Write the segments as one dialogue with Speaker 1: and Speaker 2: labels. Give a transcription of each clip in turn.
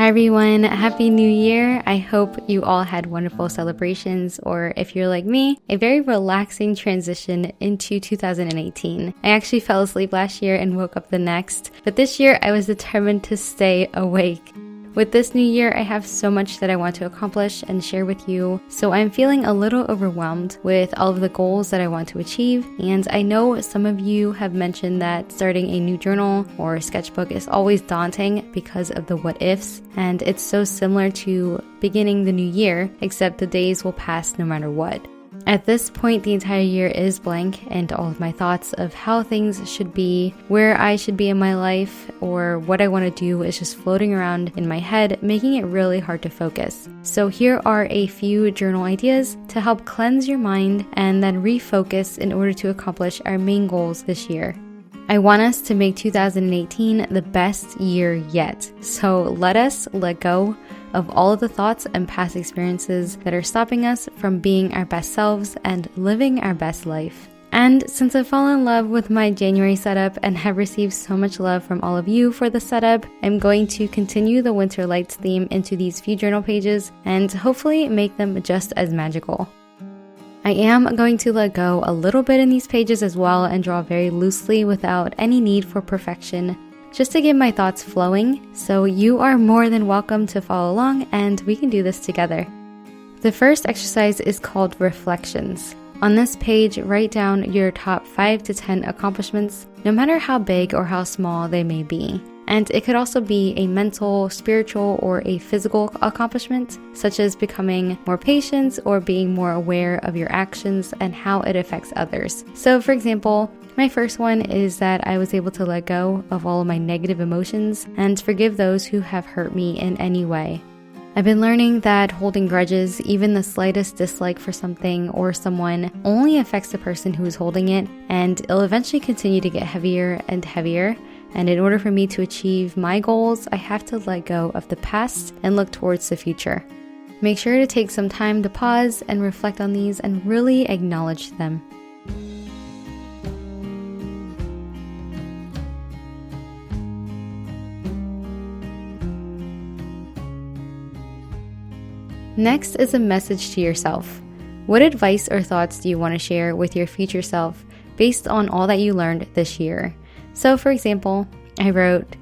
Speaker 1: Hi everyone, Happy New Year. I hope you all had wonderful celebrations, or if you're like me, a very relaxing transition into 2018. I actually fell asleep last year and woke up the next, but this year I was determined to stay awake. With this new year, I have so much that I want to accomplish and share with you, so I'm feeling a little overwhelmed with all of the goals that I want to achieve, and I know some of you have mentioned that starting a new journal or sketchbook is always daunting because of the what ifs, and it's so similar to beginning the new year, except the days will pass no matter what. At this point, the entire year is blank, and all of my thoughts of how things should be, where I should be in my life, or what I want to do is just floating around in my head, making it really hard to focus. So here are a few journal ideas to help cleanse your mind and then refocus in order to accomplish our main goals this year. I want us to make 2018 the best year yet. So let us let go of all of the thoughts and past experiences that are stopping us from being our best selves and living our best life. And since I've fallen in love with my January setup and have received so much love from all of you for the setup, I'm going to continue the winter lights theme into these few journal pages and hopefully make them just as magical. I am going to let go a little bit in these pages as well and draw very loosely without any need for perfection, just to get my thoughts flowing, so you are more than welcome to follow along and we can do this together. The first exercise is called Reflections. On this page, write down your top 5 to 10 accomplishments, no matter how big or how small they may be. And it could also be a mental, spiritual, or a physical accomplishment, such as becoming more patient or being more aware of your actions and how it affects others. So for example, my first one is that I was able to let go of all of my negative emotions and forgive those who have hurt me in any way. I've been learning that holding grudges, even the slightest dislike for something or someone, only affects the person who is holding it, and it'll eventually continue to get heavier and heavier. And in order for me to achieve my goals, I have to let go of the past and look towards the future. Make sure to take some time to pause and reflect on these and really acknowledge them. Next is a message to yourself. What advice or thoughts do you want to share with your future self based on all that you learned this year? So for example, I wrote,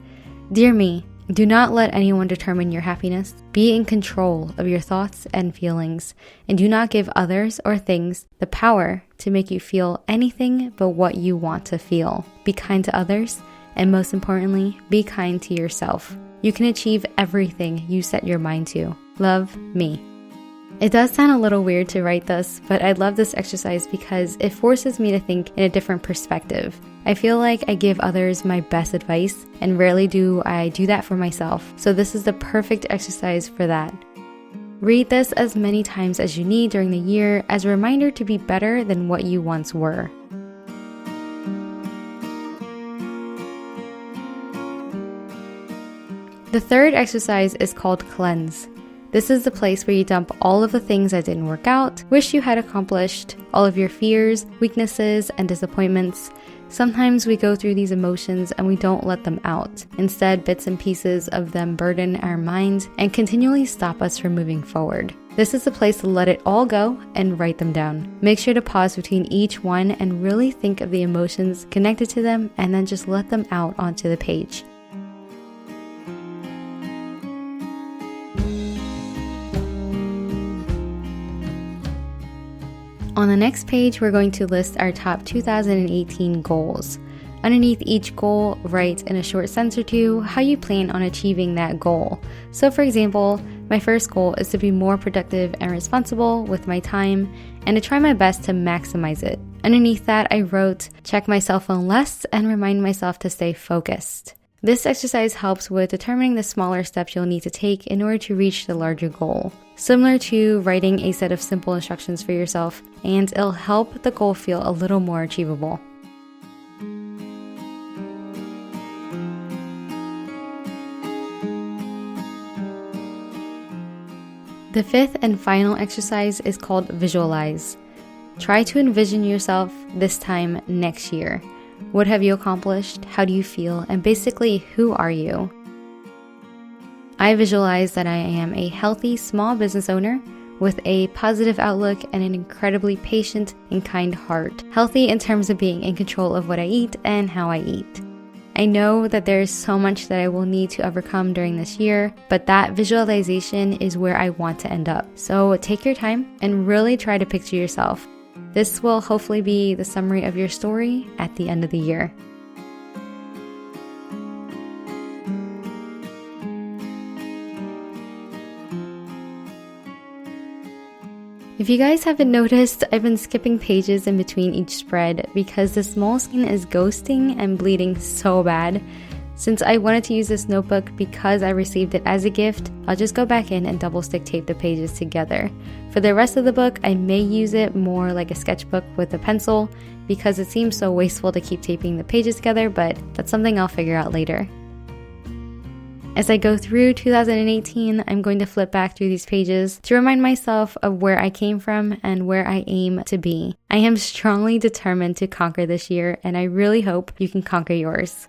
Speaker 1: "Dear me, do not let anyone determine your happiness. Be in control of your thoughts and feelings, and do not give others or things the power to make you feel anything but what you want to feel. Be kind to others, and most importantly, be kind to yourself. You can achieve everything you set your mind to. Love, me." It does sound a little weird to write this, but I love this exercise because it forces me to think in a different perspective. I feel like I give others my best advice, and rarely do I do that for myself. So this is the perfect exercise for that. Read this as many times as you need during the year as a reminder to be better than what you once were. The third exercise is called Cleanse. This is the place where you dump all of the things that didn't work out, wish you had accomplished, all of your fears, weaknesses, and disappointments. Sometimes we go through these emotions and we don't let them out. Instead, bits and pieces of them burden our minds and continually stop us from moving forward. This is the place to let it all go and write them down. Make sure to pause between each one and really think of the emotions connected to them, and then just let them out onto the page. On the next page, we're going to list our top 2018 goals. Underneath each goal, write in a short sentence or two how you plan on achieving that goal. So for example, my first goal is to be more productive and responsible with my time and to try my best to maximize it. Underneath that, I wrote, check my cell phone less and remind myself to stay focused. This exercise helps with determining the smaller steps you'll need to take in order to reach the larger goal. Similar to writing a set of simple instructions for yourself, and it'll help the goal feel a little more achievable. The fifth and final exercise is called Visualize. Try to envision yourself this time next year. What have you accomplished? How do you feel? And basically, who are you? I visualize that I am a healthy small business owner with a positive outlook and an incredibly patient and kind heart. Healthy in terms of being in control of what I eat and how I eat. I know that there is so much that I will need to overcome during this year, but that visualization is where I want to end up. So take your time and really try to picture yourself. This will hopefully be the summary of your story at the end of the year. If you guys haven't noticed, I've been skipping pages in between each spread because this Moleskine is ghosting and bleeding so bad. Since I wanted to use this notebook because I received it as a gift, I'll just go back in and double stick tape the pages together. For the rest of the book, I may use it more like a sketchbook with a pencil because it seems so wasteful to keep taping the pages together, but that's something I'll figure out later. As I go through 2018, I'm going to flip back through these pages to remind myself of where I came from and where I aim to be. I am strongly determined to conquer this year, and I really hope you can conquer yours.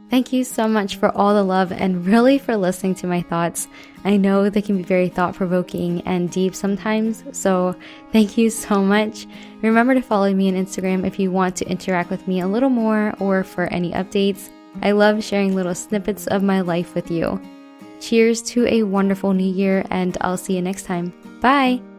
Speaker 1: Thank you so much for all the love and really for listening to my thoughts. I know they can be very thought-provoking and deep sometimes, so thank you so much. Remember to follow me on Instagram if you want to interact with me a little more or for any updates. I love sharing little snippets of my life with you. Cheers to a wonderful new year, and I'll see you next time. Bye!